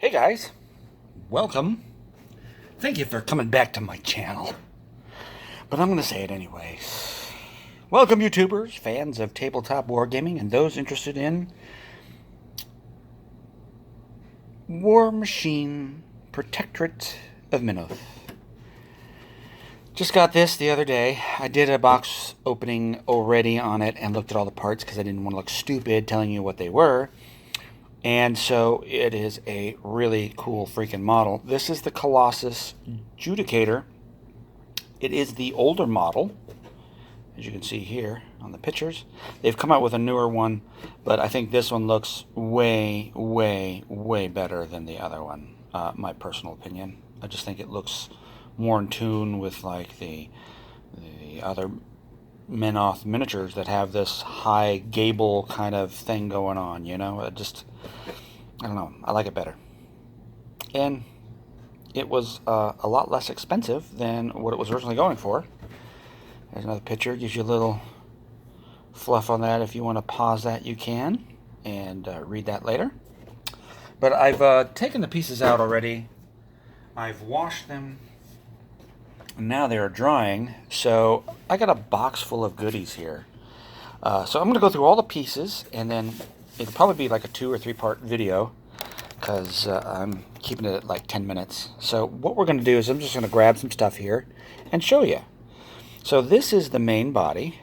Hey guys, welcome. Thank you for coming back to my channel. But I'm going to say it anyways. Welcome YouTubers, fans of tabletop wargaming, and those interested in Warnachine Protectorate of Minoth. Just got this the other day. I did a box opening already on it and looked at all the parts because I didn't want to look stupid telling you what they were. And so it is a really cool freaking model. This is the Colossal Judicater. It is the older model, as you can see here on the pictures. They've come out with a newer one, but I think this one looks way, way, way better than the other one. My personal opinion. I just think it looks more in tune with like the other Minoth miniatures that have this high gable kind of thing going on, you know. I don't know, I like it better. And it was a lot less expensive than what it was originally going for. There's another picture, gives you a little fluff on that. If you want to pause that, you can, and read that later. But I've taken the pieces out already. I've washed them. Now they're drying, so I got a box full of goodies here. So I'm going to go through all the pieces, and then it'll probably be like a 2 or 3 part video, because I'm keeping it at like 10 minutes. So what we're going to do is I'm just going to grab some stuff here and show you. So this is the main body.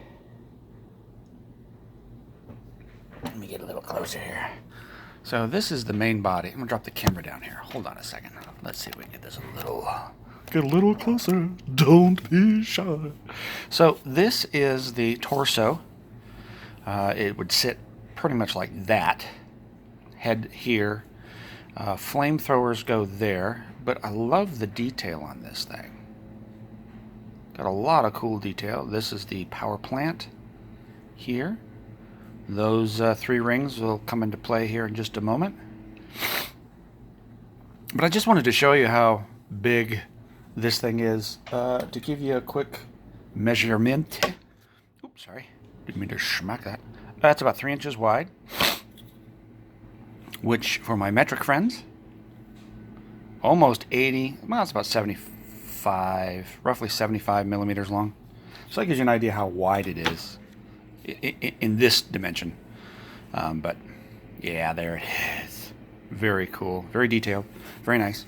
Let me get a little closer here. So this is the main body. I'm going to drop the camera down here. Hold on a second. Let's see if we can get this a little... Get a little closer. Don't be shy. So this is the torso. It would sit pretty much like that. Head here. Flamethrowers go there. But I love the detail on this thing. Got a lot of cool detail. This is the power plant here. Those 3 rings will come into play here in just a moment. But I just wanted to show you how big this thing is, to give you a quick measurement. Oops, sorry. Didn't mean to smack that. That's about 3 inches wide, which for my metric friends, almost 80, well, it's about 75, roughly 75 millimeters long. So that gives you an idea how wide it is in this dimension. But yeah, there it is. Very cool, very detailed, very nice.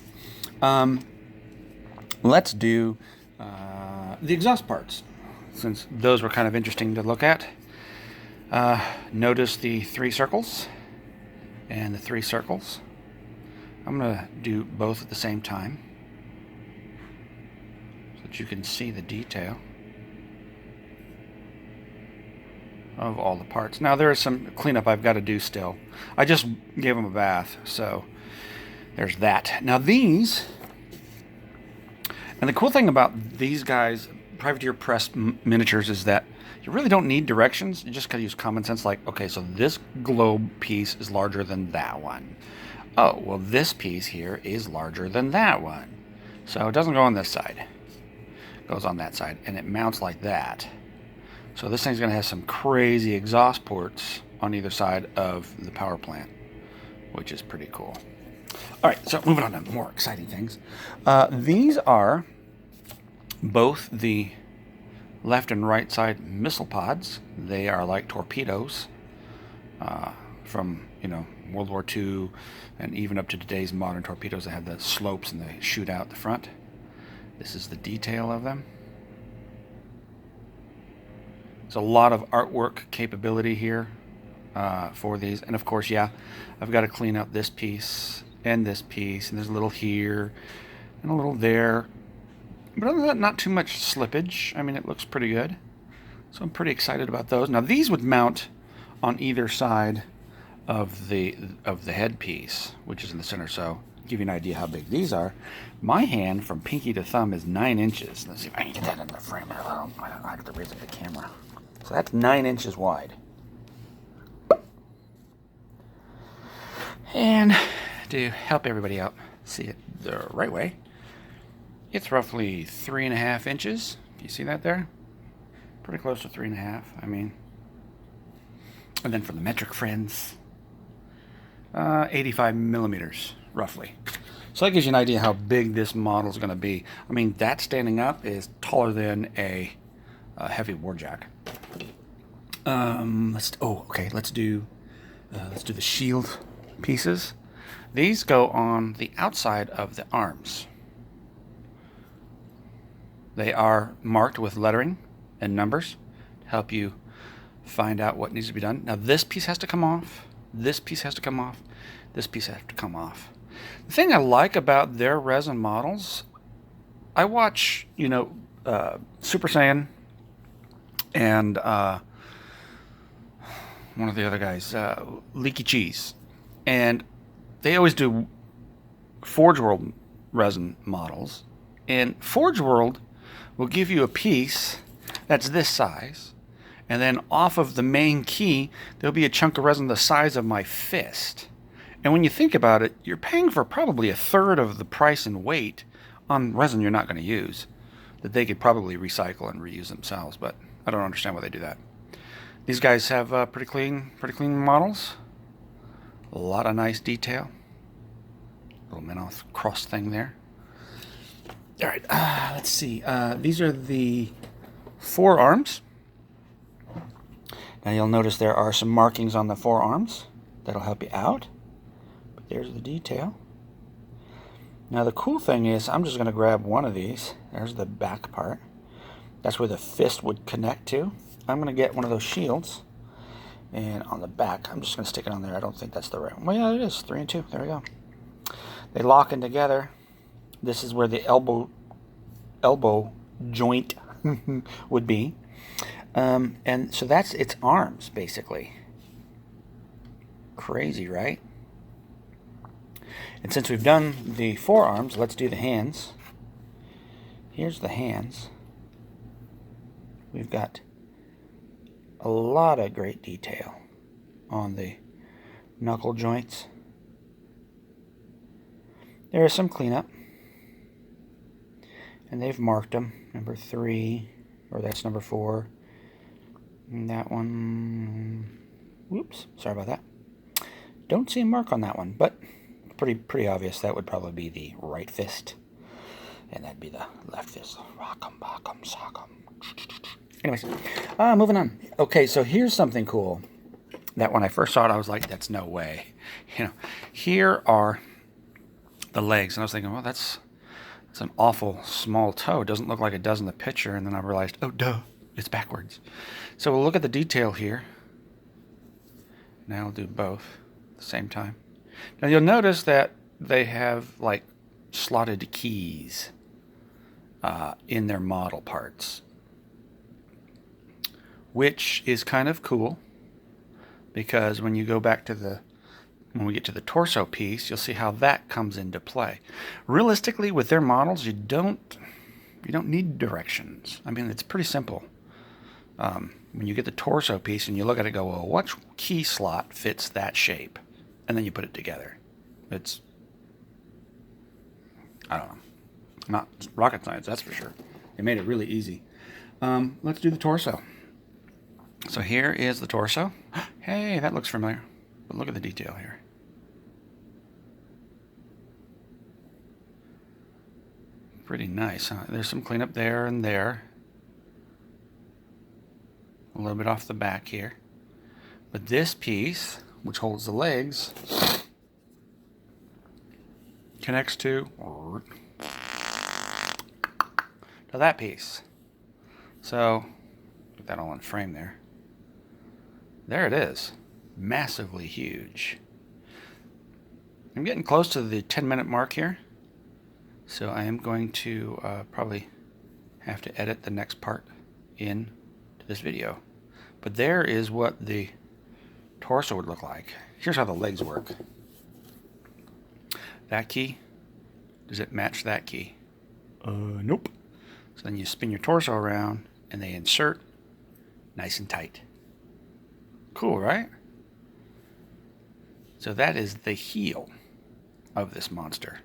Let's do the exhaust parts, since those were kind of interesting to look at. Notice the 3 circles and the 3 circles. I'm going to do both at the same time so that you can see the detail of all the parts. Now there is some cleanup I've got to do still. I just gave them a bath, so there's that. Now these... And the cool thing about these guys, privateer press miniatures, is that you really don't need directions. You just gotta use common sense, like, okay, so this globe piece is larger than that one. Oh, well, this piece here is larger than that one. So it doesn't go on this side. It goes on that side, and it mounts like that. So this thing's gonna have some crazy exhaust ports on either side of the power plant, which is pretty cool. All right, so moving on to more exciting things. These are both the left and right side missile pods. They are like torpedoes from, you know, World War II, and even up to today's modern torpedoes that have the slopes and they shoot out the front. This is the detail of them. There's a lot of artwork capability here for these, and of course, yeah, I've got to clean up this piece and this piece, and there's a little here and a little there, but other than that, not too much slippage. I mean, it looks pretty good, so I'm pretty excited about those. Now these would mount on either side of the headpiece, which is in the center, so to give you an idea how big these are, my hand from pinky to thumb is 9 inches. Let's see if I can get that in the frame. I have to raise up the camera. So that's 9 inches wide. And to help everybody out see it the right way, it's roughly 3.5 inches. You see that there? Pretty close to 3.5. I mean, and then for the metric friends, 85 millimeters, roughly. So that gives you an idea how big this model is going to be. I mean, that standing up is taller than a heavy warjack. Let's do the shield pieces. These go on the outside of the arms. They are marked with lettering and numbers to help you find out what needs to be done. Now this piece has to come off. This piece has to come off. This piece has to come off. The thing I like about their resin models, I watch, Super Saiyan and one of the other guys, Leaky Cheese, and they always do Forge World resin models, and Forge World will give you a piece that's this size, and then off of the main key there'll be a chunk of resin the size of my fist. And when you think about it, you're paying for probably a third of the price and weight on resin you're not going to use, that they could probably recycle and reuse themselves, but I don't understand why they do that. These guys have pretty clean models. A lot of nice detail. Little Menoth cross thing there. All right, let's see. These are the forearms. Now you'll notice there are some markings on the forearms that'll help you out. But there's the detail. Now the cool thing is, I'm just going to grab one of these. There's the back part. That's where the fist would connect to. I'm going to get one of those shields. And on the back, I'm just going to stick it on there. I don't think that's the right one. Well, yeah, it is. 3 and 2. There we go. They lock in together. This is where the elbow joint would be. And so that's its arms, basically. Crazy, right? And since we've done the forearms, let's do the hands. Here's the hands. We've got a lot of great detail on the knuckle joints. There is some cleanup, and they've marked them. Number 3, or that's number 4. And that one, whoops, sorry about that. Don't see a mark on that one, but pretty obvious. That would probably be the right fist, and that'd be the left fist. Rock'em, bock'em, sock'em. Anyways, moving on. Okay, so here's something cool that when I first saw it, I was like, that's no way. Here are the legs, and I was thinking, well, that's an awful small toe. It doesn't look like it does in the picture, and then I realized, oh, duh, it's backwards. So we'll look at the detail here. Now I'll do both at the same time. Now you'll notice that they have like slotted keys in their model parts, which is kind of cool, because when you go back to when we get to the torso piece, you'll see how that comes into play. Realistically, with their models, you don't need directions. I mean, it's pretty simple. When you get the torso piece and you look at it, go, well, what key slot fits that shape? And then you put it together. It's, I don't know, not rocket science, that's for sure. They made it really easy. Let's do the torso. So here is the torso. Hey, that looks familiar. But look at the detail here. Pretty nice, huh? There's some cleanup there and there. A little bit off the back here. But this piece, which holds the legs, connects to that piece. So, put that all in frame there. There it is. Massively huge. I'm getting close to the 10-minute mark here. So I am going to probably have to edit the next part in to this video. But there is what the torso would look like. Here's how the legs work. That key, does it match that key? Nope. So then you spin your torso around and they insert nice and tight. Cool, right? So that is the heel of this monster.